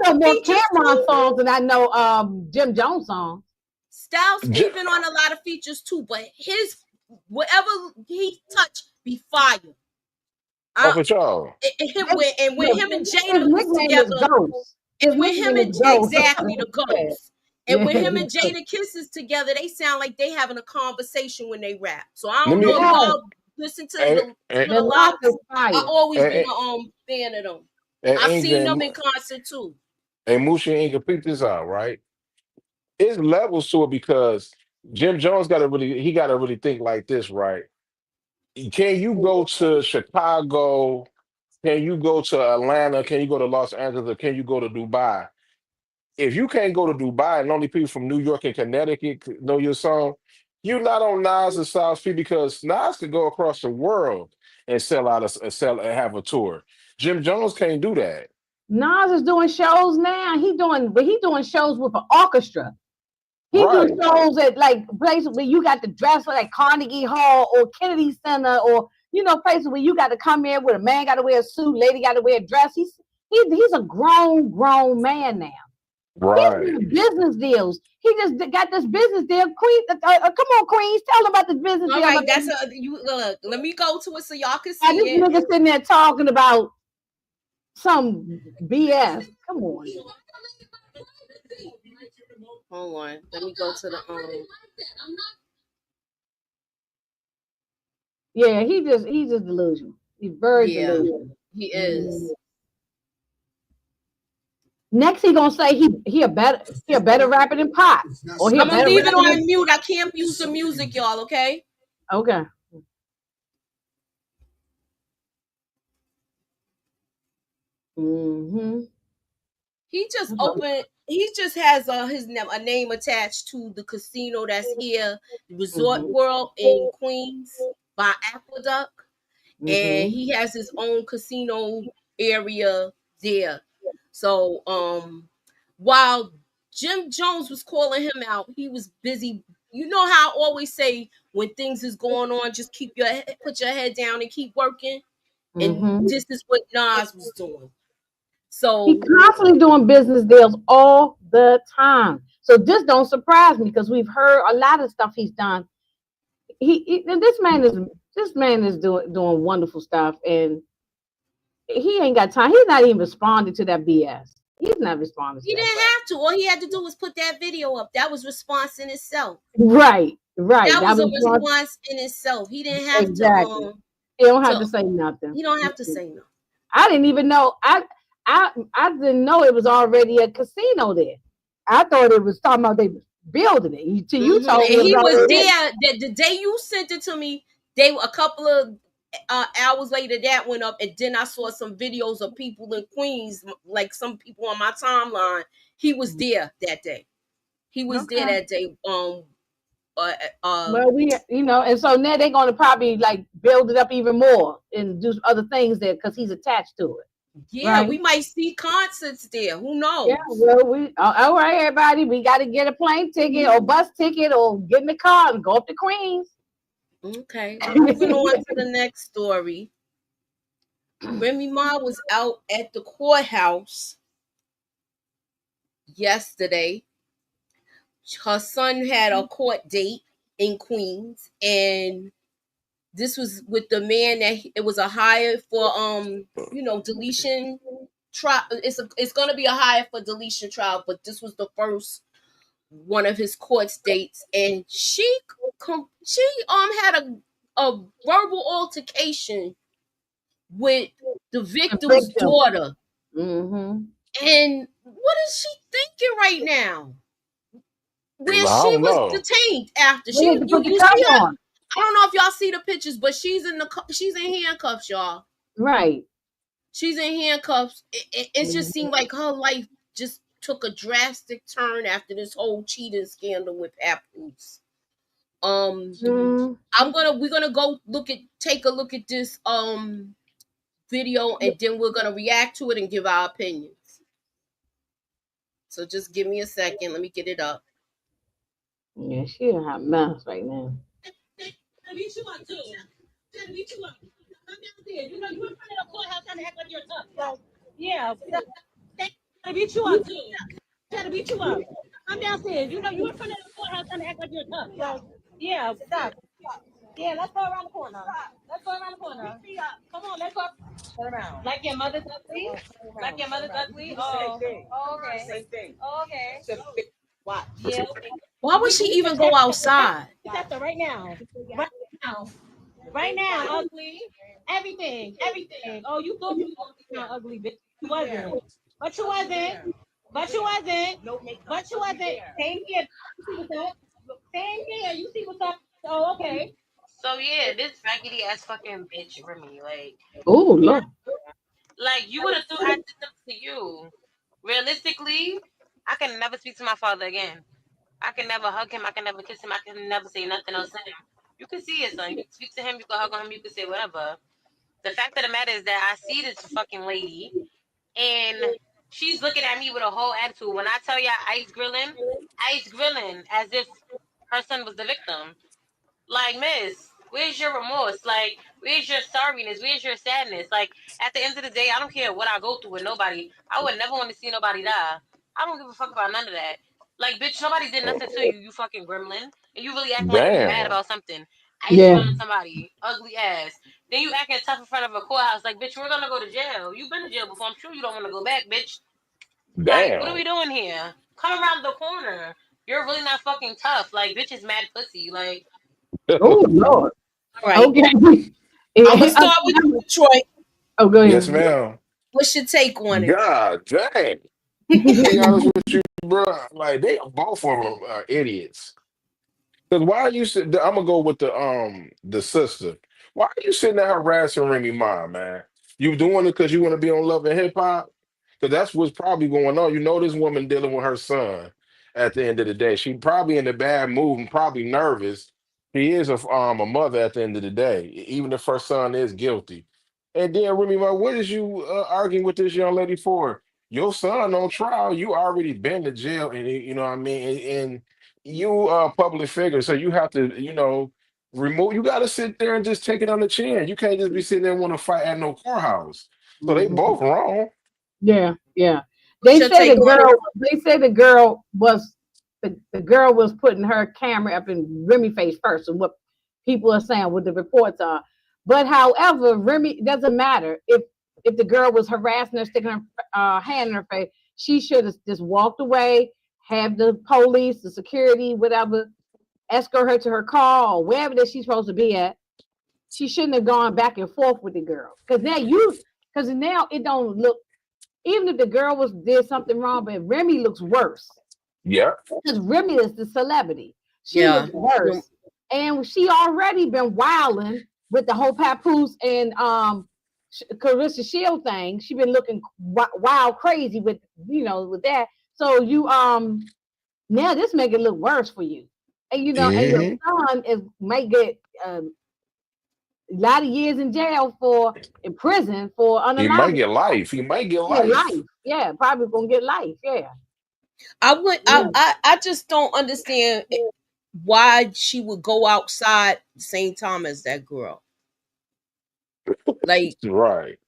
know more features Cameron too. songs than I know Jim Jones songs. Styles P been on a lot of features too, but his whatever he touched be fire. Oh, for sure. And when him and His Jada was nickname is together, Ghost. His and when him nickname and is Ghost. exactly the Yeah. Ghost, and when Yeah. him and Jada kisses together, they sound like they having a conversation when they rap. So I Let don't me. know if Yes. y'all listen to And, some of The the lock locks. is I fire. always been and, a fan of them. and I've Inja seen them in concert too. and Musha and Inga, peep this out, right? It's levels to it because Jim Jones got to really think like this, right? Can you go to Chicago? Can you go to Atlanta? Can you go to Los Angeles? Or can you go to Dubai? If you can't go to Dubai and only people from New York and Connecticut know your song, you're not on Nas and Styles P because Nas could go across the world and sell and have a tour. Jim Jones can't do that. Nas is doing shows now. He doing shows with an orchestra. He do Right. shows at like places where you got to dress like Carnegie Hall or Kennedy Center or places where you got to come in with a man got to wear a suit, lady got to wear a dress. He's a grown man now. He's Right. doing business deals. He just got this business deal. Queen, come on, Queens, tell them about the business All deal. right, that's you look. Let me go to it so y'all can Now, see this it. nigga sitting there talking about some BS. Come on. Hold on. Let me go to the Yeah, he's just delusional. He's very delusional. He is. Next, he gonna say he a better rapper than Pop, or he a I'm gonna better leave it rapper on than. mute. I can't use the music, y'all. Okay. Okay. Mm-hmm. He just opened. He just has a name attached to the casino that's here, Resort World in Queens by Aqueduct, and he has his own casino area there. So, while Jim Jones was calling him out, he was busy. You know how I always say when things is going on, just put your head down and keep working. And this is what Nas was doing. So He constantly doing business deals all the time. So this don't surprise me because we've heard a lot of stuff he's done. This man is doing wonderful stuff, and he ain't got time. He's not even responding to that BS. He's not responding to he that didn't crap. have to. All he had to do was put that video up. That was response in itself. Right. That That was a was response in itself. He didn't have exactly. to. He don't have to say nothing. He don't have to say no. I didn't even know. I didn't know it was already a casino there. I thought it was talking about they building it. You told me And it was he was already there. The day you sent it to me, a couple of hours later that went up, and then I saw some videos of people in Queens, like some people on my timeline. He was there that day. He was there that day. Well, and so now they're going to probably like build it up even more and do other things there because he's attached to it. Yeah, right? we might see concerts there. Who knows? Yeah, well, all right, everybody, we got to get a plane ticket or bus ticket or get in the car and go up to Queens. Okay, moving on to the next story. Remy Ma was out at the courthouse yesterday. Her son had a court date in Queens, and this was with the man that it was a hire for deletion trial. It's gonna be a hire for deletion trial, but this was the first one of his court dates, and she had a verbal altercation with the victim's daughter. Mm-hmm. And what is she thinking right now? Where I she don't was know. detained after You see her. I don't know if y'all see the pictures, but she's in handcuffs, y'all. Right. She's in handcuffs. It just seemed like her life just took a drastic turn after this whole cheating scandal with Papoose. We're gonna go take a look at this video, and then we're gonna react to it and give our opinions. So just give me a second. Let me get it up. Yeah, she a hot mess right now. Yeah. I beat you up too. Try to beat you up. I'm downstairs. You know you in front of the courthouse trying to act like you're tough. So yeah, stop. Yeah, let's go around the corner. Let's go around the corner. Come on, let's go. Turn around. Like your mother's ugly? Like your mother's ugly? Oh, okay. Same thing. Oh, okay. Watch. Yeah. Okay. Why would she even go outside? Right now. Right now. Right now, ugly. Everything. Oh, you thought you were not ugly, bitch. You wasn't. But you wasn't. But you wasn't. But you wasn't. Same here. You see what's up? Same here. You see what's up? Oh, okay. So yeah, this raggedy ass fucking bitch Remy, Oh Lord. like you would have thought I did them to you. Realistically, I can never speak to my father again. I can never hug him. I can never kiss him. I can never say nothing else to him. You can see it, son. You can speak to him. You can hug on him. You can say whatever. The fact of the matter is that I see this fucking lady, and she's looking at me with a whole attitude. When I tell y'all ice grilling as if her son was the victim. Like, miss, where's your remorse? Like, where's your sorriness? Where's your sadness? Like, at the end of the day, I don't care what I go through with nobody. I would never want to see nobody die. I don't give a fuck about none of that. Like, bitch, nobody did nothing to you, you fucking gremlin. And you really acting like you're mad Damn. about something. I Yeah. grilling somebody, ugly ass. Then you acting tough in front of a courthouse. Like, bitch, we're gonna go to jail. You've been to jail before. I'm sure you don't want to go back, bitch. Like, what are we Damn. doing here? Come around the corner. You're really not fucking tough. Like, bitch is mad pussy. Like, Oh Lord. All right. Okay. I'm gonna start with you, Detroit. Oh, go ahead. Yes, ma'am. What's your take on it? God dang. Being honest with you, bro, like they both of them are idiots. Because why are you sitting? I'm gonna go with the sister. Why are you sitting there harassing Remy Ma, man? You doing it because you want to be on Love and Hip Hop? Because that's what's probably going on. You know, this woman dealing with her son. At the end of the day, she probably in a bad mood and probably nervous. She is a mother at the end of the day, even if her son is guilty. And then Remy Ma, what is you arguing with this young lady for? Your son on trial. You already been to jail, and you know what I mean. And you a public figure, so you have to, remove. You got to sit there and just take it on the chin. You can't just be sitting there and want to fight at no courthouse. So they both wrong. Yeah. What's your take on it? They say the girl was the girl was putting her camera up in Remy face first, and what people are saying, what the reports are. But however, Remy, it doesn't matter if the girl was harassing her, sticking her hand in her face. She should have just walked away, have the police, the security, whatever, escort her to her car or wherever that she's supposed to be at. She shouldn't have gone back and forth with the girl, because now it don't look. Even if the girl did something wrong, but Remy looks worse. Yeah. Because Remy is the celebrity. She Yeah. looks worse. And she already been wilding with the whole Papoose and Clarissa Shield thing. She been looking wild crazy with with that. So you now this make it look worse for you. And and your son may get a lot of years in prison for He unannounced. might get life. He might get life. Life. Yeah, probably gonna get life. Yeah. I just don't understand why she would go outside the same time as that girl. Like, Right.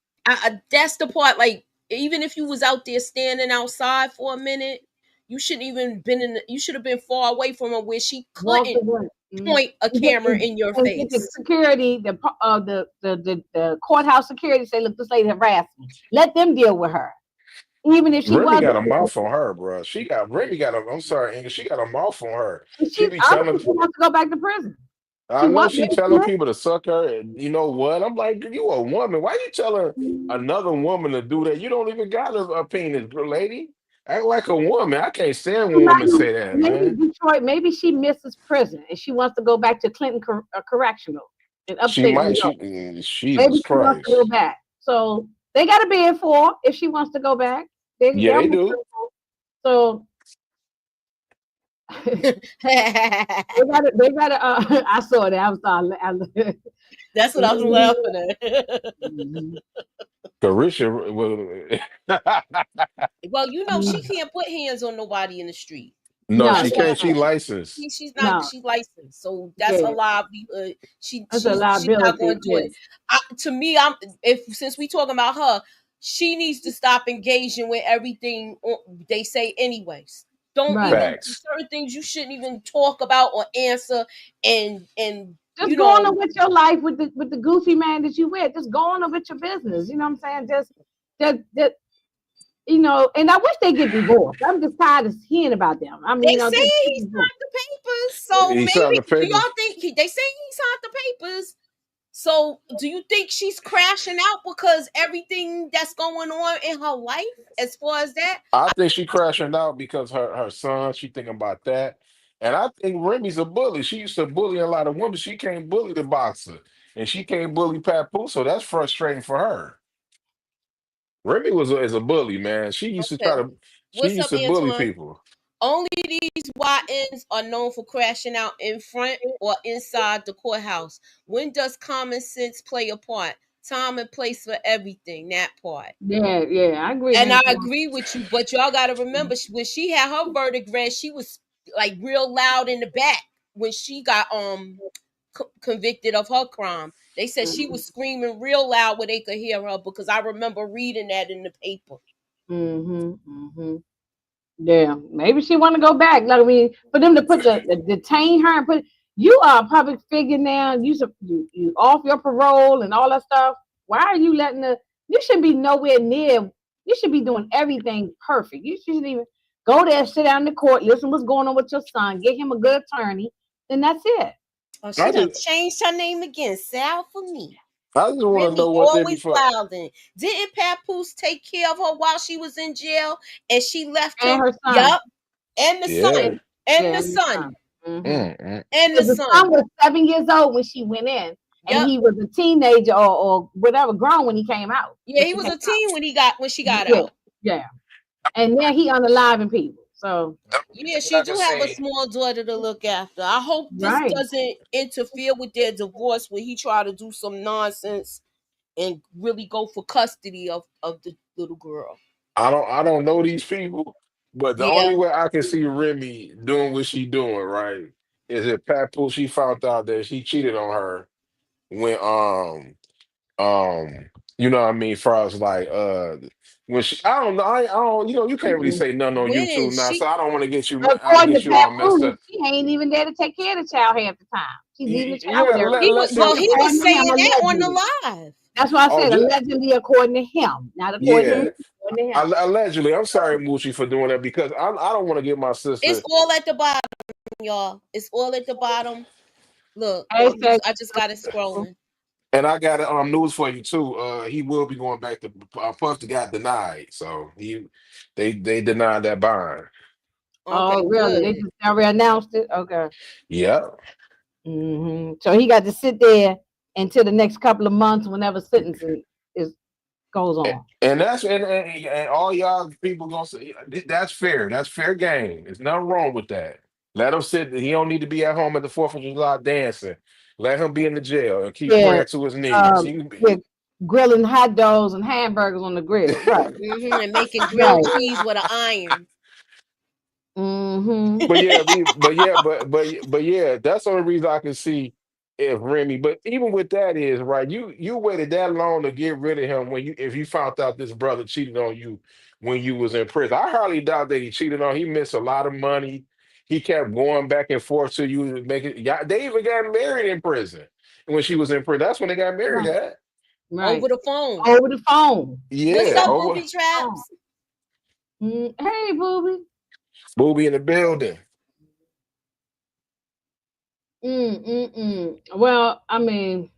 that's the part. Like, even if you was out there standing outside for a minute, you shouldn't even been you should have been far away from her where she couldn't point a camera in your And get the face. security, the courthouse security say, look, this lady harassed me. Let them deal with her. Even if she Remy got a wasn't. mouth on her, bro. Remy got a. I'm sorry, English. She got a mouth on her. She be I telling. think she wants to go back to prison. I know she telling people to suck her, and you know what? I'm like, you a woman. Why you telling another woman to do that? You don't even got a penis, lady. Act like a woman. I can't stand when women say that, Maybe man. Detroit, maybe she misses prison and she wants to go back to Clinton Correctional in upstate She might. New York. Jesus Maybe she wants Christ. to go back. So they got to be in for if she wants to go back. Yeah, they do. So they got to. I saw that. I was sorry. That's what I was laughing at. Carisha. Well, she can't put hands on nobody in the street. No, she can't. She licensed. She's not. She's licensed, so that's a livelihood. She's a liability. not going to do it. To me, since we talking about her, she needs to stop engaging with everything they say anyways. Don't Right. even Facts. certain things you shouldn't even talk about or answer, and Just you go on know, with your life with the goofy man that you with. Just go on with your business. You know what I'm saying? Just that you know, and I wish they get divorced. I'm just tired of hearing about them. I mean, they you know, say just he signed the papers, so He signed maybe the do y'all papers. think they say he signed the papers? So do you think she's crashing out because everything that's going on in her life as far as that? I think she crashing out because her son. She thinking about that, and I think Remy's a bully. She used to bully a lot of women. She can't bully the boxer, and she can't bully Papoose. So that's frustrating for her. Remy is a bully, man. She used to try Okay. to. She What's used up, to bully Antoine? people. Only these YNs are known for crashing out in front or inside the courthouse. When does common sense play a part? Time and place for everything, that part. yeah, I agree, And I Antoine. agree with you, but y'all got to remember when she had her verdict read, she was like real loud in the back when she got convicted of her crime. They said she was screaming real loud where they could hear her, because I remember reading that in the paper. Yeah, maybe she want to go back. Like, I mean, for them to put detain her and put you are a public figure now. You off your parole and all that stuff. Why are you letting the? You should be nowhere near. You should be doing everything perfect. You shouldn't even go there, sit down in the court, listen what's going on with your son, get him a good attorney, then that's it. Oh, I she done just, changed her name again. Sal for me. I just want to Remy know what they be always for. wilding. Didn't Papoose take care of her while she was in jail and she left And him? her son. Yup. And the Yeah. son. And Yeah, the and the son. son. Mm-hmm. Mm. And the Because the son. son was 7 years old when she went in, and Yep. he was a teenager or whatever, grown when he came out. Yeah, When he she was came a out. teen when she got Yeah, out. yeah. And then he unaliving people. So The only Yeah, thing I she can do have a say, small daughter to look after. I hope this right. doesn't interfere with their divorce when he try to do some nonsense and really go for custody of the little girl. I don't know these people, but the Yeah. only way I can see Remy doing what she doing right is if Papoose she found out that she cheated on her when um you know what I mean, far as like when she I don't know I don't you know you can't really Mm-mm. say nothing on When YouTube now, she so I don't want to get you According to Pat all messed Cooley, up. she ain't even there to take care of the child half the time. She's leaving the child with Yeah, everybody. he was well, see. he was According to him, saying that on allegedly. the live. That's why I Oh, said just, allegedly, according to him, not according to Hmm. yeah. me. According to him. Allegedly, I'm sorry, Moochie, for doing that because I don't want to get my It's sister. all at the bottom, y'all. It's all at the bottom. Look, Hashtag. I just got it scrolling. And I got news for you too. He will be going back to Puff. Got denied, so they denied that bond. Okay, Oh, really? They good. just already announced it. Okay. Yeah, So he got to sit there until the next couple of months, whenever sentencing is goes on. and that's and all y'all people gonna say that's fair. That's fair game. There's nothing wrong with that. Let him sit. He don't need to be at home at the Fourth of July dancing. Let him be in the jail and keep Yeah. praying to his knees. Yeah. Grilling hot dogs and hamburgers on the grill. Right. And making grilled Right. cheese with an iron. But Mm-hmm. yeah, but yeah, that's the only reason I can see if Remy. But even with that is right, you waited that long to get rid of him when you if you found out this brother cheated on you when you was in prison. I hardly doubt that he cheated on. He missed a lot of money. He kept going back and forth to you to make it. Yeah, they even got married in prison when she was in prison. That's when they got married Right. at. Right. Over the phone. Over the phone. What's Yeah, up, over booby traps? Hey, booby. Booby in the building. Well, I mean,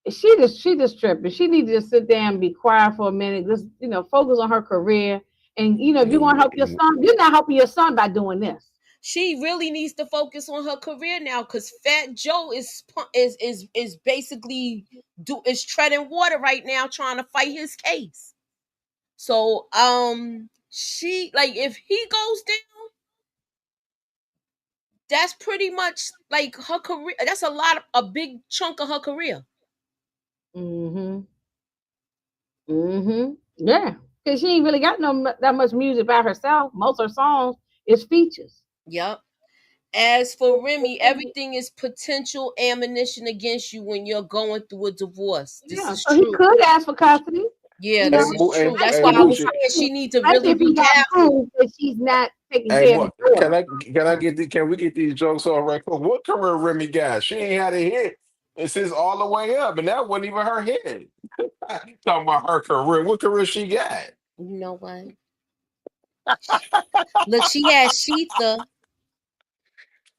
she just tripping. She needs to just sit there and be quiet for a minute. Just focus on her career. And if you're gonna help your son, you're not helping your son by doing this. She really needs to focus on her career now, because Fat Joe is basically is treading water right now, trying to fight his case. So she, like, if he goes down, that's pretty much like her career. That's a big chunk of her career. Yeah, because she ain't really got that much music by herself. Most of her songs is features. Yep. As for Remy, everything is potential ammunition against you when you're going through a divorce. This Yeah, is so he true. could ask for custody. Yeah, You this know, is Hey, true. That's hey, why I was Boochie. saying she needs to especially really if be he got careful. proof that she's not taking Hey, care of his what daughter. can we get these jokes on right quick? What career Remy got? She ain't had a hit. It says all the way up, and that wasn't even her hit. Talking about her career. What career she got? You know what? Look, she had Sheetha.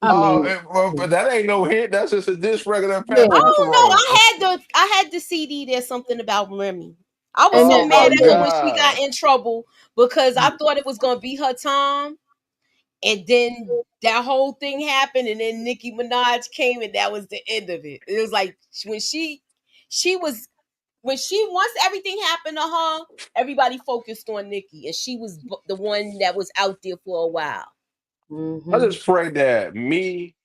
I mean, Well, but that ain't no hit. That's just a diss record that yeah, passed I off the don't know. road. I had the CD. There's something about Remy. I was and so Oh then my mad at her when she God. got in trouble because I thought it was gonna be her time, and then that whole thing happened, and then Nicki Minaj came, and that was the end of it. It was like when she was when she once everything happened to her, everybody focused on Nicki, and she was the one that was out there for a while. I mhm. just pray that me,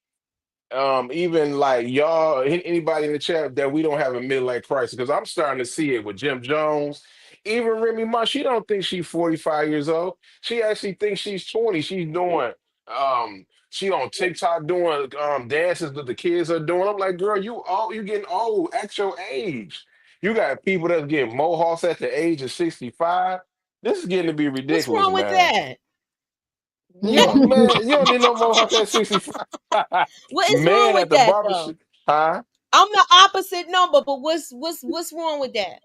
even like y'all, anybody in the chat, that we don't have a midlife crisis because I'm starting to see it with Jim Jones. Even Remy Ma, she don't think she's 45 years old. She actually thinks she's 20. She's doing she on TikTok doing dances that the kids are doing. I'm like, girl, you getting old at your age. You got people that's getting mohawks at the age of 65. This is getting to be What's ridiculous, wrong with man. that? Man, you don't need no mohawk at 65. What is wrong Man with at the that though? barbershop, huh? I'm the opposite number, but what's wrong with that?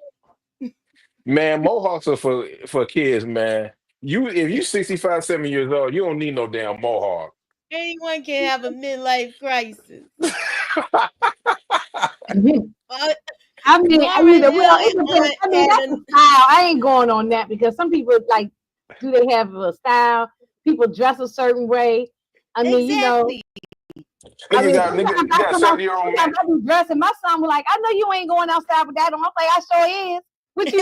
Man, mohawks are for kids, man. You if you 65, 7 years old, you don't need no damn mohawk. Anyone can have a midlife crisis. Uh, Lauren Well, Hill it depends. and I mean, had that's a style. I ain't going on that because some people like, do they have a style? People dress a certain way. I mean, exactly. I Nigga mean, got nigga, sometimes you I got a come out, 70-year-old man. sometimes I be dressing. My son was like, I know you ain't going outside with that on. I'm like, I sure is. What you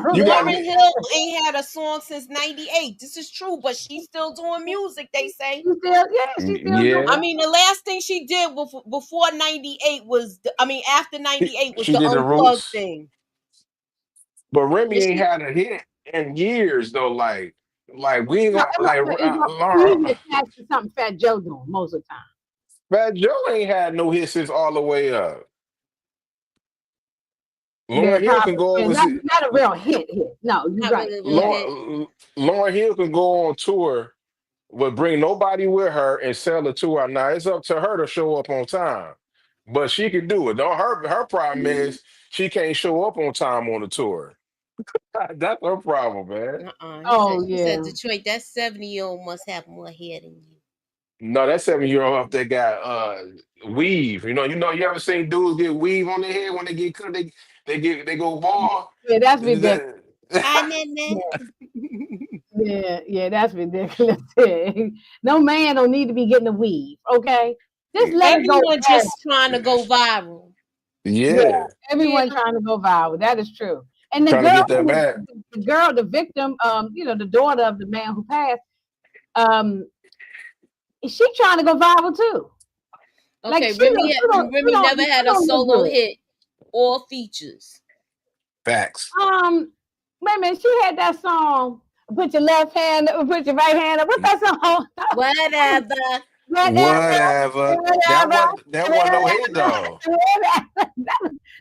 Bro, you got Lauren Hill ain't had a song since '98. This is true, but she's still doing music. They say. she's still doing yeah. I mean, the last thing she did before '98 was, after '98 was She the did the unplugged roots. thing. But Remy Yeah, ain't had a hit in years though. Like we ain't no, gonna like she Laura. usually attached to something Fat Joe doing most of the time. Fat Joe ain't had no hit since all the way up. Yeah, Lauren Hill can probably. go Yeah, over. not a real hit. No, you're not right. really a real Yeah. hit. Lauren Hill can go on tour, but bring nobody with her and sell the tour out. Now it's up to her to show up on time, but she can do it. No, her problem is she can't show up on time on the tour. That's her problem, man. He said, Oh yeah. Detroit, that 70-year-old must have more hair than you. No, that 7 year old up there got weave. You ever seen dudes get weave on their head when they get cut? They go bald. Yeah, that's ridiculous. Hi, Nene. Yeah, that's ridiculous. No man don't need to be getting a weave. Okay, just let it go. Everyone just trying to go viral. Yeah, Yeah, everyone trying to go viral. That is true. And the trying to girl, get that back. the victim, the daughter of the man who passed, she trying to go viral too. Like Okay, Remy never she had a don't look solo good. hit or features. Facts. Wait a minute, she had that song. Put your left hand, put your right hand up. What's that song? Whatever. Whatever, Whatever. whatever. That wasn't no hit though.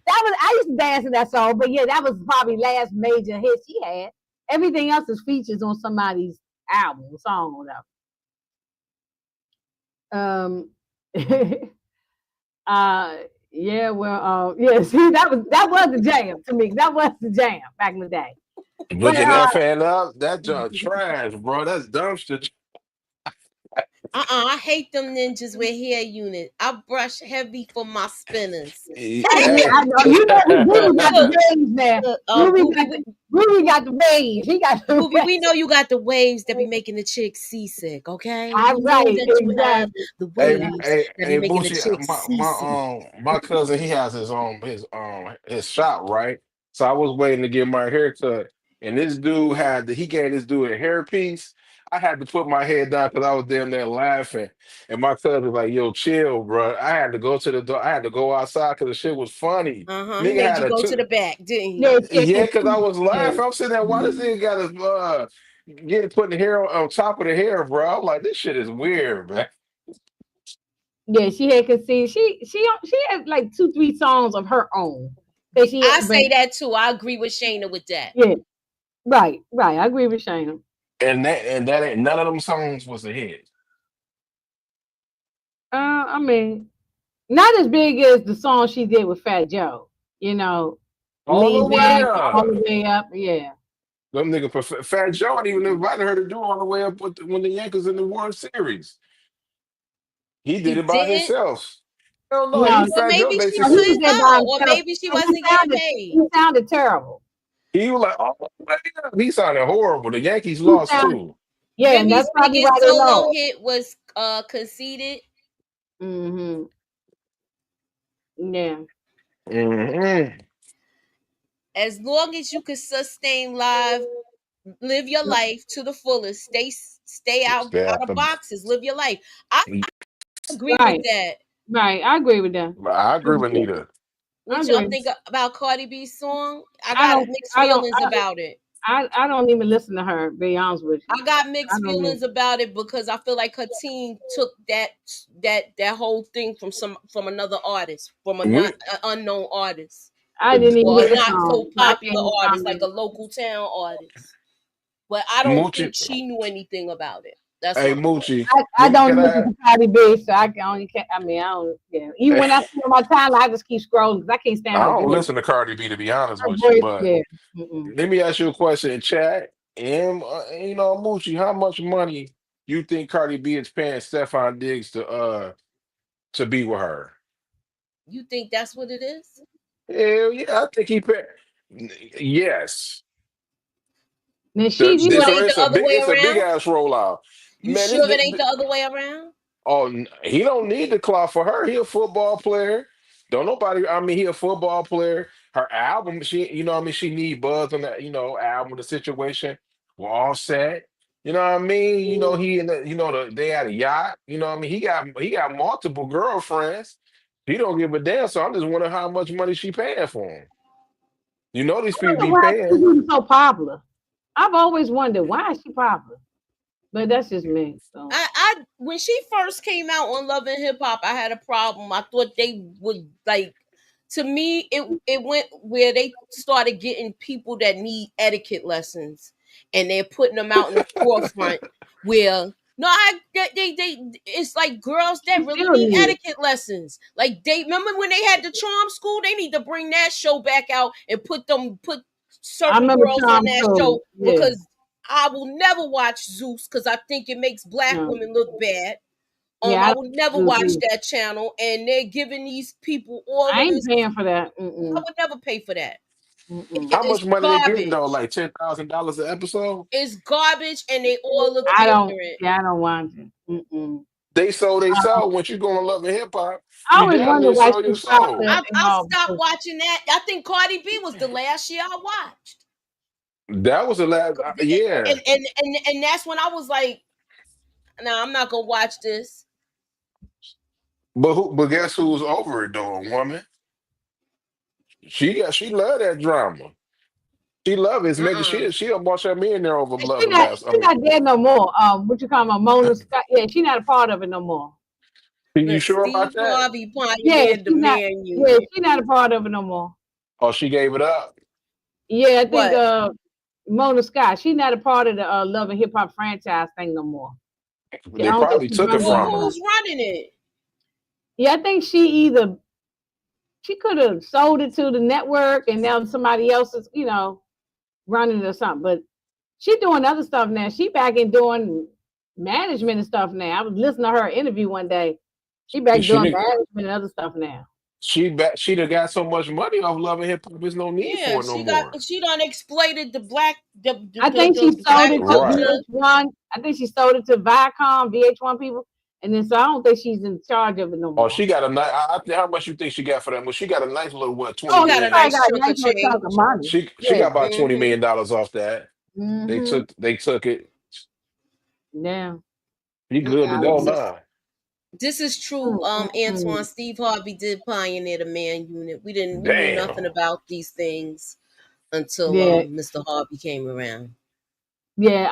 That was I used to dance to that song, but yeah, that was probably last major hit she had. Everything else is features on somebody's album, song, or whatever. uh, yeah, well, yeah. See, that was the jam to me. That was the jam back in the day. Put But your left hand up. That junk trash, bro. That's dumpster. I hate them ninjas with hair unit. I brush heavy for my spinners. yeah, Hey. I know. You know, Ruby got the Look, waves now. Ruby got the waves. He got the Booby, waves. we know you got the waves that be making the chick seasick, okay? We I'm know right, that you have exactly. the Hey, waves that be hey, making the Boosie, chick my seasick. my cousin, he has his shop, right? So I was waiting to get my hair cut, and this dude he gave this dude a hairpiece. I had to put my head down because I was damn there laughing, and my cousin was like, "Yo, chill, bro." I had to go to the door. I had to go outside because the shit was funny. He Nigga made had you a go to two, the back, didn't he? Yeah, yeah, chicken. because I was Yeah. laughing. I'm sitting there, why this nigga got his putting the hair on top of the hair, bro? I'm like, this shit is weird, man. Yeah, she had conceived. She had like 2, 3 songs of her own. I say that too. I agree with Shayna with that. Yeah, right. I agree with Shayna. And that ain't none of them songs was a hit. I mean, not as big as the song she did with Fat Joe. You know, All the lean way back, all up. the way up. Yeah. Them nigga Fat Joe ain't even invited her to do all the way up with when the Yankees in the World Series. He did He it by didn't. himself. Hell no, No, he Or Fat Joe maybe she no, he basically was couldn't there by go, or himself, maybe she and wasn't getting paid. he sounded terrible. he was like, oh my God. He sounded horrible. The Yankees He lost sounded, too. yeah, and that's Jimmy's probably why biggest they solo lost. hit was Conceited. Mm-hmm. Yeah. Mm-hmm. As long as you can sustain live, live your life to the fullest. Stay out Stay out out of the. boxes. Live your life. I agree with Right. that. Right. I agree with that. I agree with Nita. I What y'all agree. think about Cardi B's song? I I got don't. mixed I don't. feelings about it. I don't even listen to her. To be honest with you. I got I mixed don't feelings even. about it because I feel like her team took that whole thing from another artist, from We an unknown artist, I didn't even or hear a the not song. so So I popular can't artist, like comment. a local town artist. But I don't Moochie. think she knew anything about it. That's Hey my Moochie. I don't Can I? listen to Cardi B, so I can only. I mean, I don't. Yeah. Even when I see it on my timeline, I just keep scrolling because I can't stand I her don't voice. listen to Cardi B to be honest Her with you, voice. but Yeah. Mm-mm. let me ask you a question in chat. Moochie, how much money you think Cardi B is paying Stefan Diggs to be with her? You think that's what it is? Hell yeah, I think he paid. Yes. Now The, she, You you sure it's know, it a ain't the it's a other big way it's a big around? ass rollout. You Man, sure it ain't the other way around? he don't need the clout for her. He a football player. Don't nobody. I mean, he a football player. Her album, she need buzz on that, album. The situation, we're all set. You know what I mean? He and they had a yacht. You know what I mean? He got multiple girlfriends. He don't give a damn. So I'm just wondering how much money she paying for him. These I don't people know be why paying. she's so popular. I've always wondered why is she popular, but that's just me. So I when she first came out on Love and Hip Hop, I had a problem. I thought they would like, to me it went where they started getting people that need etiquette lessons, and they're putting them out in the forefront where no, they it's like girls that she really still need needs. etiquette lessons. Like, they remember when they had the charm school, they need to bring that show back out and put I certain remember girls on Tom that Cruise. show, Yeah, because I will never watch Zeus because I think it makes black no, women look bad. yeah, I I would never do watch too. that channel, and they're giving these people all I of ain't this. paying for that. I Mm-mm, would never pay for that. mm-mm. How It's much money they getting though? garbage. Like $10,000 an episode? It's garbage, and they all look I don't. ignorant. Yeah, I don't want it. Mm-mm. They Uh, sold. Once you go on Love and Hip Hop, I you always damn wonder near why sold she's your soul. popular and I all. stopped Because watching that. I think Cardi B was the last year I watched, That was the last. Yeah, and that's when I was like, "No, I'm not gonna watch this." but guess who's over it though? A woman. She love that drama. She love it. It's making Uh-uh. she'll bust her in there over she Love and not Last. I she mean, not there no more. What you call my Mona Scott? Yeah, she not a part of it no more. you Look, sure about Steve that? Harvey Yeah, pioneered the she not. man Yeah, unit. she not a part of it no more. Oh, she gave it up. Yeah, I think What? Mona Scott. She not a part of the Love and Hip Hop franchise thing no more. I They don't think probably she's took it running it Well, from no more. her. who's running it? Yeah, I think she could have sold it to the network and now somebody else is, running it or something. But she doing other stuff now. She back in doing management and stuff now. I was listening to her interview one day. She back She doing did. management and other stuff now. She done got so much money off Love and Hip Hop. There's no need Yeah, for it no more. she done exploited the black I think she the sold black it to Right. culture. VH1. I think she sold it to Viacom, VH1 people. And then so I don't think she's in charge of it no Oh, more. she got a nice. How much you think she got for that? Well, she got a nice little what, twenty She Oh, got she a million. probably nice got a chunk nice of little chunk of change. money. She Yeah. got about $20 Hmm. million off that. They Mm-hmm. took it. Yeah. She good to I go don't know. now. This is true, Antoine. Mm-mm. Steve Harvey did pioneer the man unit. We knew nothing Damn. about these things until Yeah. Mr. Harvey came around. Yeah.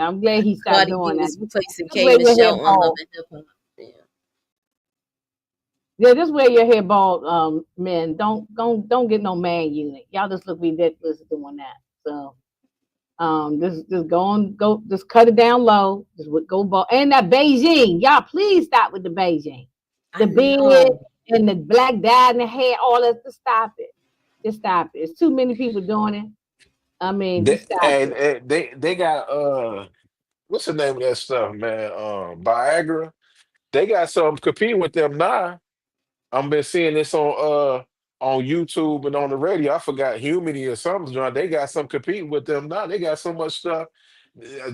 I'm glad he stopped Cardi B doing that. was replacing Just K wait with him Michelle on Love home. and Hip Hop. Yeah. Yeah, just wear your hair bald, men. Don't get no man unit. Y'all just look ridiculous doing that. So just just cut it down low. Go bald. And that Beijing, y'all please stop with the Beijing. I The beard know. and the black dye in the hair, all that. Just stop it. Just stop it. It's too many people doing it. I mean, They, just stop and, it. and they got what's the name of that stuff, man? Viagra. They got something competing with them now. I've been seeing this on YouTube and on the radio. I forgot Humidity or something, John. They got some competing with them now. They got so much stuff.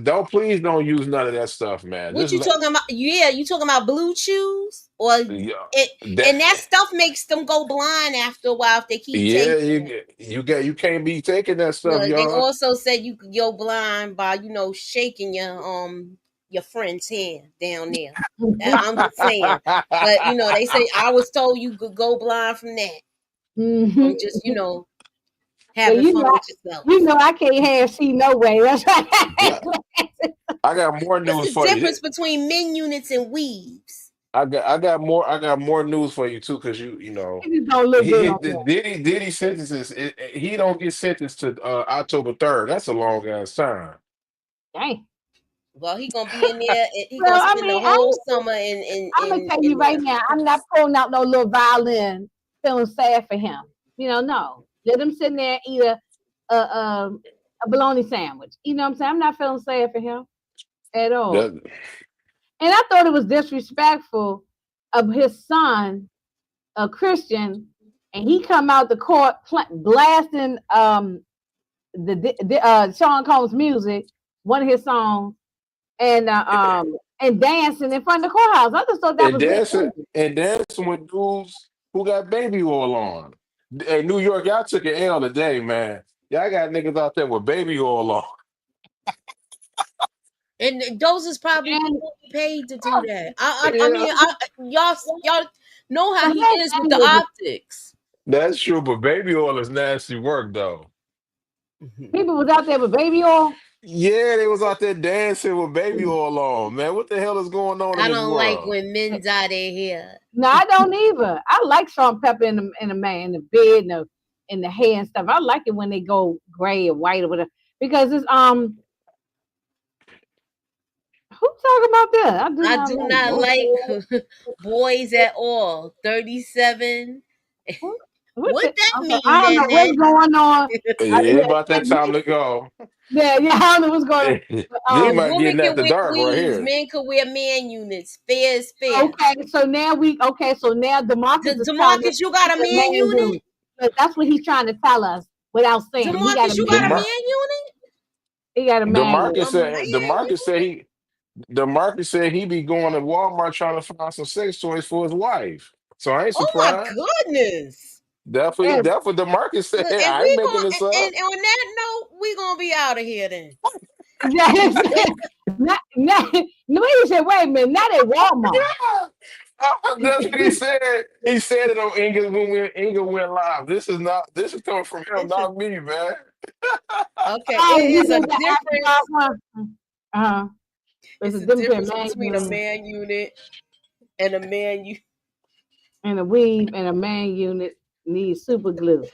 Don't please don't use none of that stuff, man. What Just you let talking about? Yeah, you talking about blue chews or yeah, it? that And that stuff makes them go blind after a while if they keep yeah, taking it. you can't be taking that stuff, Look, they y'all. also said you could go blind by shaking your friend's hand down there. I'm just saying, but they say I was told you could go blind from that, from Mhm. just But having fun with yourself. I can't have see no way. That's right. Yeah, I got more What's news the for you. difference between men units and weaves? I got more news for you too, because It just don't look good on the Diddy sentences. He don't get sentenced to October 3rd. That's a long ass time. dang. Well, he gonna be in there. And he Well, gonna I spend the mean, whole summer in I'm gonna in tell you in right there. now, I'm not pulling out no little violin, feeling sad for him. No. Let him sit there and eat a bologna sandwich. You know what I'm saying? I'm not feeling sad for him at all. That, And I thought it was disrespectful of his son, a Christian, and he come out the court blasting Sean Combs music, one of his songs, and dancing in front of the courthouse. I just thought that and was good. dancing with dudes who got baby oil on. Hey, New York, y'all took an L today, man. Y'all got niggas out there with baby oil on. And those is probably And people he paid to do that. I Yeah, mean, y'all know how but he his is with thing the was optics. that's true, but baby oil is nasty work, though. people was out there with baby oil. Yeah, they was out there dancing with baby oil on, man. What the hell is going on in I this don't like world? when men dye their hair. No, I don't either. I like salt and pepper in the man in the beard and the hair and stuff. I like it when they go gray or white or whatever because it's who's talking about that? I do I not do like not boy. like boys at all. 37. What, What that okay, mean, I don't know what's Nanette? going on. Yeah, Yeah, about that time to go. yeah, I don't know what's going on. This If might women getting can after wear dark right weaves, here. men can wear man units. Fair is fair. So now Demarcus is telling us Demarcus, you he's got a a man man unit? dude. But that's what he's trying to tell us without saying it. He got a Demarcus, you man. got a Demar- man unit? He got a man. Demarcus A said man Demarcus said unit? he Demarcus said he be going to Walmart trying to find some sex toys for his wife. So I ain't Oh my surprised. goodness. Yes. That's what Demarcus said. Look, and I ain't we making going this up. and on that note, we gonna be out of here then. Yes. No, he said, wait a minute, not at Walmart. That's what he said. He said it on Inga went live. This is coming from him, It's a not me, man. okay. Oh, It you is a did the difference. after one. Uh-huh. It's It's a a difference difference between a between a man unit man unit and a man unit. and a weave and a man unit needs super glue.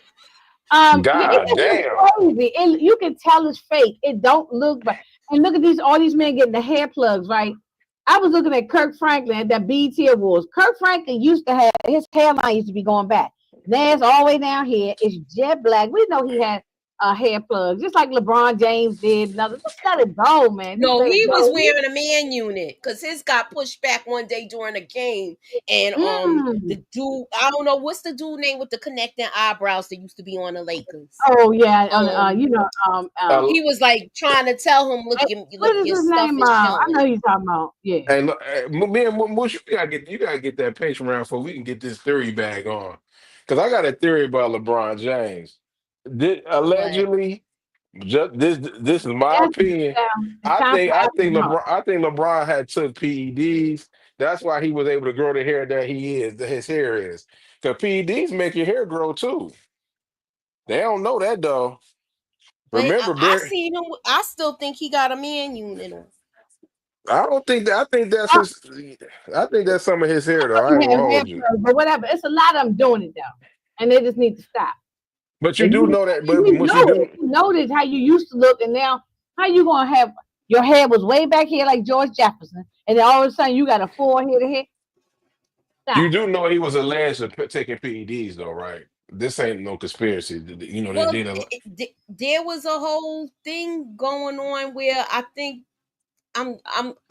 Yeah, God it's just damn. crazy. You can tell it's fake. It don't look right. And look at all these men getting the hair plugs, right? I was looking at Kirk Franklin at that BET Awards. Kirk Franklin used to have his hairline used to be going back. Now it's all the way down here. It's jet black. We know he had a hair plug, just like LeBron James did. Another, just let it go, man. Just No, let it he was go. wearing a man unit because his got pushed back one day during a game, and Mm. the dude, I don't know what's the dude name with the connecting eyebrows that used to be on the Lakers. Oh yeah, Um, Uh, he was like trying to tell him, look, what is your his stuff name? is I know showing. who you're talking about. Yeah. hey, look, me and Mush, you gotta get that page around so we can get this theory back on. Because I got a theory about LeBron James. What? Allegedly, just this is my Yes, opinion. it's time for alcohol. I think LeBron had took PEDs. That's why he was able to grow the hair that his hair is. Because PEDs make your hair grow too. They don't know that though. But Remember, I Barry? seen him. I still think he got a man unit on. I don't think that. I think that's I, his. I think that's some of his hair, though. I he ain't gonna have hair hold you. curls, but whatever. It's a lot of them doing it though, and they just need to stop. But you And do you, know that. and But you what you know do, it. You notice how you used to look, and now how you gonna have your hair was way back here like George Jefferson, and then all of a sudden you got a full head of hair. you Stop. do know he was alleged of taking PEDs, though, right? This ain't no conspiracy. You know they Well, did a. there was a whole thing going on where I think I'm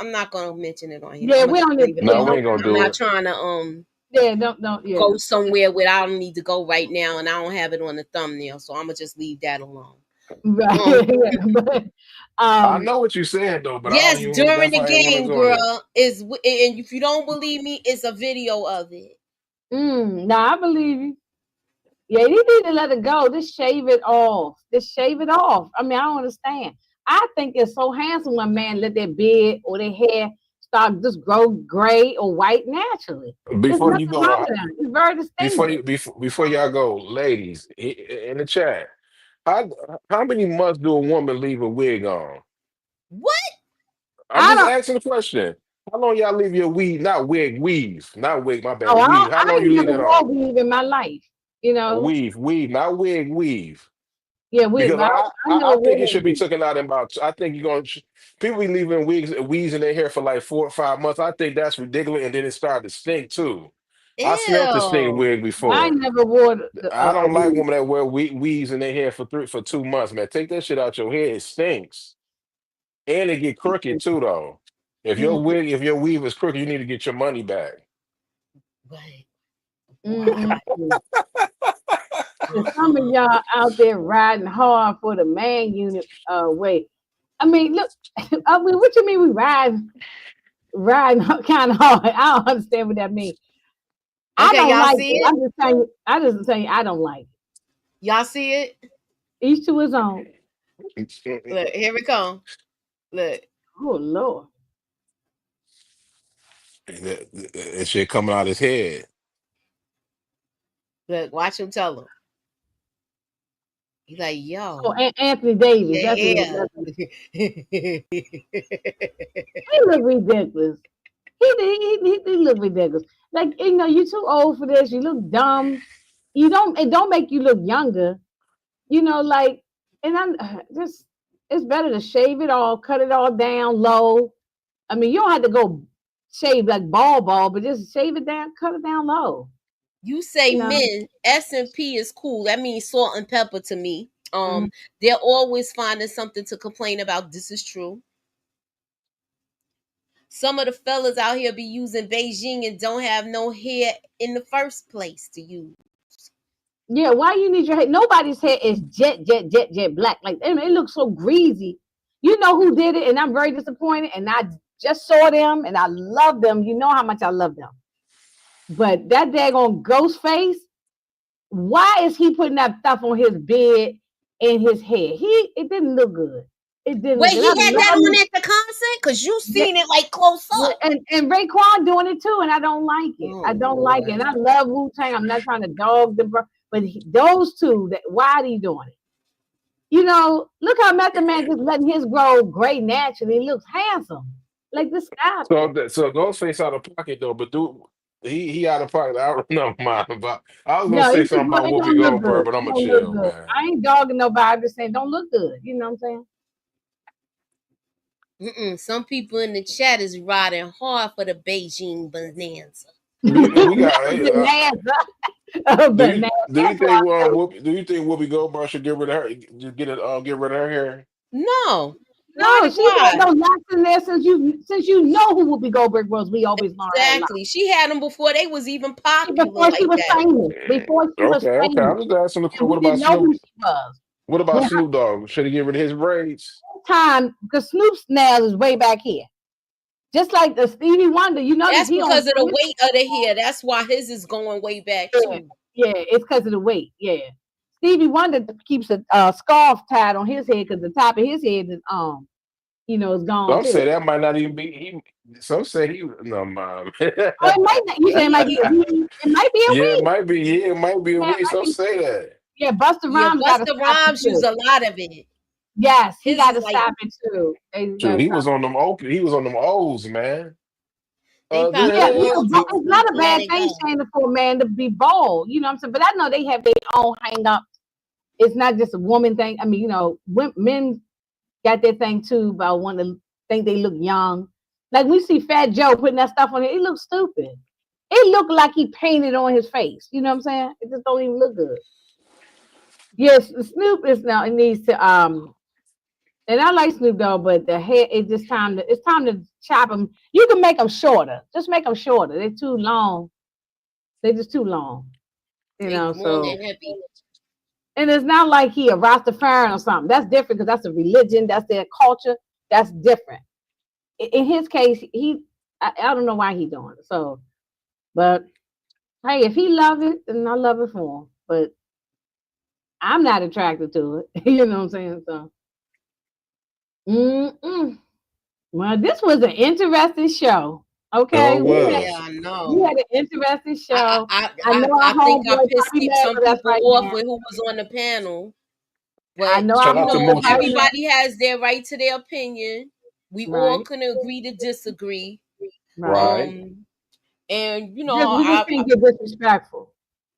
not gonna mention it on here. Yeah, I'm gonna we just don't need. leave it No, Yeah, we alone. ain't gonna I'm do not it. trying to yeah, don't. Yeah. go somewhere where I don't need to go right now, and I don't have it on the thumbnail, so I'm gonna just leave that alone. Right. Um, Yeah, but I um, know what you're saying, though, but I don't yes, even. during That's the why I ain't want to game, go there. girl, and if you don't believe me, it's a video of it. no, I believe you. Yeah, you need to let it go. Just shave it off. Just shave it off. I mean, I don't understand. I think it's so handsome when a man let their beard or their hair start just grow gray or white naturally. There's Before nothing you go, wrong with that. It's very before distinguished. you before y'all go, ladies in the chat, how how many months do a woman leave a wig on? What? I'm I just don't. asking the question. How long y'all leave your weave? Not wig, weave, not wig. My bad. Oh, Weave. How I long ain't you leave never that on? wore weave in my life. You know. Weave, not wig, weave. Yeah, weave. Because I I never think it wore should be weave. taken out in about. I think you're going. to People be leaving weaves in their hair for like 4 or 5 months. I think that's ridiculous, and then it started to stink too. I smelled the stink Ew. wig I before. ain't never wore I a don't like weave. women that wear weaves in their hair for 2 months, man. Take that shit out your hair. It stinks, and it get crooked too, though. Mm, If your weave is crooked, you need to get your money back. Right. mm, Why? mm. And some of y'all out there riding hard for the man unit way. I mean, look. I mean, what you mean we riding kind of hard? I don't understand what that means. I Okay, don't y'all like see it. it? I'm just saying. I just saying I don't like it. Y'all see it? Each to his own. Look, here we come. Look, Oh Lord. That shit coming out his head. look, watch him tell him. He's like, Oh, yo, Anthony Davis. That's his. yeah. He look ridiculous. He look ridiculous. Like you're too old for this. You look dumb. You don't. It don't make you look younger. Like, and I'm just. It's better to shave it all, cut it all down low. I mean, you don't have to go shave like ball, but just shave it down, cut it down low. You say You know. men, S&P is cool. That means salt and pepper to me. Mhm. They're always finding something to complain about. This is true. Some of the fellas out here be using Beijing and don't have no hair in the first place to use. Yeah, why you need your hair? Nobody's hair is jet black. Like it looks so greasy. You know who did it, and I'm very disappointed. And I just saw them, and I love them. You know how much I love them. But that daggone ghost face, why is he putting that stuff on his beard and his hair? It didn't look good. It didn't Wait, look good. he I had that love on him. at the concert? Because you Yeah, seen it like close yeah, up. and Raekwon doing it too, and I don't like it. Oh, I don't like it. And I Lord. love Wu-Tang. I'm not trying to dog them, but those two, why are they doing it? Look how Method Man just letting his grow gray naturally. He looks handsome. Like, just stop it. So Ghostface out of pocket though, but he out of pocket. I don't know, man. But I was gonna No, say something about it Whoopi don't look Goldberg, good. but I'm It gonna don't look chill, good. man. I ain't dogging nobody. I'm just saying, don't look good. You know what I'm Some people in the chat is riding hard for the Beijing bonanza. We saying? got. Bonanza. Bonanza. That's what I say. Do you think Whoopi Goldberg should get rid of her? Just get rid of her hair? No. No, she's had Why? those locks in there since you know who Whoopi Goldberg was. We always learn her a lot. Exactly. She had them before they was even popular Before she like was that. famous. Before she was Okay. famous. I'm just asking the question. And we What about didn't know who Snoop? she was. What about Then Snoop Dogg? Should he get rid of his braids? time because Snoop's nail is way back here. Just like the Stevie Wonder, you notice That's he on because of the weight of the hair. That's why his is going way back yeah, too. yeah, it's because of the weight. Yeah. Stevie Wonder keeps a scarf tied on his head because the top of his head is gone Some too. say that might not even be he. Some say he no mom. Oh, it might not, you say it might be a He, weed. It might be a Yeah, it weed. might be. Yeah, it might be a Yeah, it week. might Some be. say that. Yeah, Busta yeah, Rhymes got a Busta stop Rhymes use too. a lot of it. Yes, he His got to is like stop it too. They Dude, gotta he stop. was on them open. He was on them O's, man. they Uh, probably Yeah, all it's just not a need to let bad it thing, go. Shayna, for a man to be bold. You know what I'm saying? But I know they have their own hang up. It's not just a woman thing. I mean, men got their thing too about wanting to think they look young. Like we see Fat Joe putting that stuff on it looks stupid. It looked like he painted on his face. You know what I'm saying? It just don't even look good. Yes, Snoop is now. It needs to and I like Snoop Dogg, but the hair. It's time to chop them. You can make them shorter. Just make them shorter. They're too long. They're just too long. You They know. long So and heavy. and it's not like he a Rastafarian or something. That's different because that's a religion. That's their culture. That's different. In his case, I don't know why he doing it. So, but hey, if he love it, then I love it for him. But I'm not attracted to it. You know what I'm saying? So, well, this was an interesting show. Okay, sure Yeah, was. I we know. had an interesting show. I know I our think I homeboy pissed probably mad some with us people right off now. with who was on the panel, I but know our Shout you out to know, homeboy Mookie. probably mad. everybody has their right to their opinion. We all Right, can agree to disagree. right. Right. And you know, We just can't get disrespectful.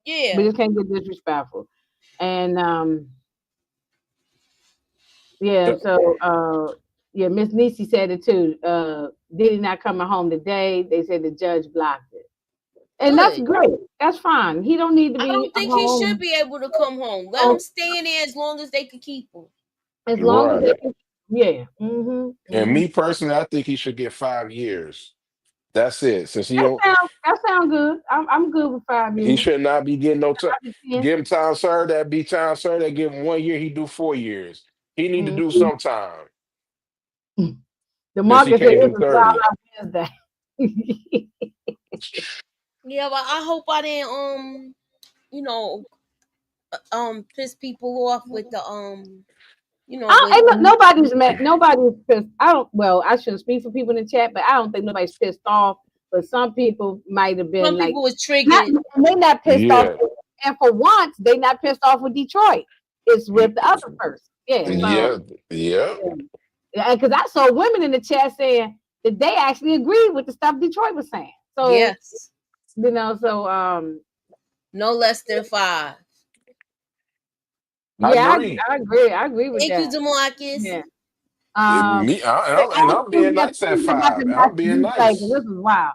We yeah, just can't get disrespectful. And yeah, so yeah, Miss Nisi said it too. Diddy not coming home today. They said the judge blocked it. And that's good. great. That's fine. He don't need to I be don't think he should home be able to come home. Let him oh, stay in there as long as they can keep him. as long as Right. they can. Yeah. And me personally, I think he should get 5 years. That's it. Since he don't, That sound good. I'm good with 5 years. he should not be getting no time. 10. Give him time served. That be time served. That give him 1 year. He do 4 years. He need to do Mhm. some time The since he market said can't this do is Wild 30. Out Wednesday. Yeah, but I hope I didn't you know, piss people off with the with Look, nobody's mad. Nobody's pissed. I don't. Well, I shouldn't speak for people in the chat, but I don't think nobody's pissed off. But some people might have been some like, people was not. triggered. They're not pissed off. Yeah. And for once, they not pissed off with Detroit. It's with the other person. Yeah. So Yeah. Yeah. yeah, because I saw women in the chat saying that they actually agreed with the stuff Detroit was saying. So Yes. so No less than 5. I yeah, agree. I agree. I agree with Thank you, that. DeMarcus. Yeah. Me, But and I'm being nice at about 5. the I'm match being replay because nice. this is wild.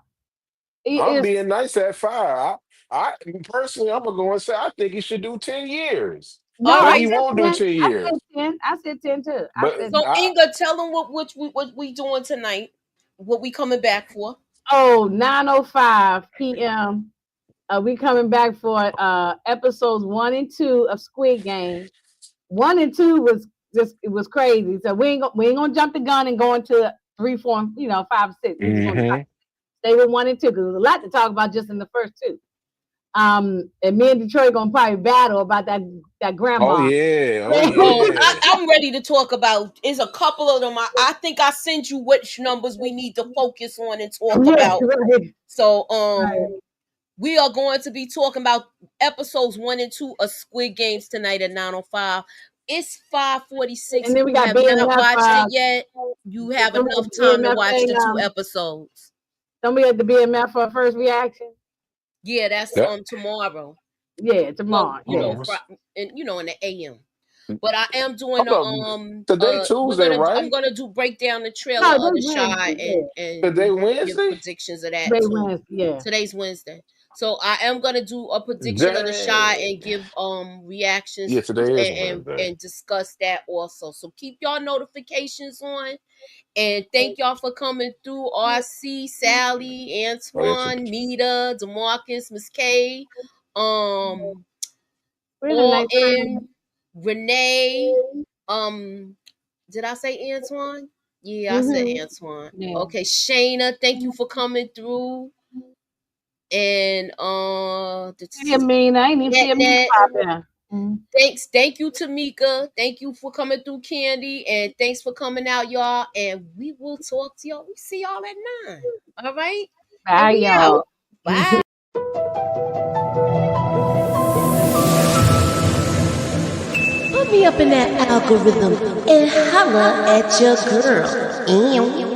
I'm It's being nice at 5. I personally, I'm gonna go and say I think he should do 10 years, All no, but I he right. said won't do 10. 10 I said years. 10. I said 10 too. I But said So Inga, tell them what we doing tonight. What we coming back for? 9:05 p.m. We coming back for episodes 1 and 2 of Squid Game. 1 and 2 was it was crazy. So we ain't gonna jump the gun and go into 3, 4, 5, 6. We just gonna stay with 1 and 2 because there's a lot to talk about just in the first 2. And me and Detroit gonna probably battle about that grandma. oh yeah, oh Oh, yeah. I'm ready to talk about. Is a couple of them. I think I sent you which numbers we need to focus on and talk about. Right. So Right. we are going to be talking about episodes 1 and 2 of Squid Games tonight at 9:05. It's 5:46. And then we If you got have not BMF. watched it yet, you have Don't we enough have time to BMF watch thing, the 2 episodes. Don't we have the BMF for first reaction? Yeah, that's Yep. tomorrow. Yeah, tomorrow. Well, Yeah. in the AM. But I am doing Hold up. Today Tuesday, I'm right? gonna break down the trailer No, of this the Shy Wednesday. and Today give Wednesday? predictions of that Today too. Wednesday. Yeah. Today's Wednesday. So I am gonna do a prediction of the Shy and Dang. give reactions Yeah, today is and Wednesday. discuss that also. So keep y'all notifications on. And thank y'all for coming through. RC, Sally, Oh, yes. Antoine, Nita, DeMarcus, Miss K, We're in a all nice in Renee. Did I say Antoine? Yeah, I said Antoine. Yeah. Okay, Shayna, thank you for coming through. And I mean, I ain't even see a Net. pop there. Thank you, Tamika. Thank you for coming through, Candy, and thanks for coming out, y'all. And we will talk to y'all. We see y'all at 9. All right. Bye, And we y'all. out. Bye. Let me me up in that algorithm and holla at your girl. Ew.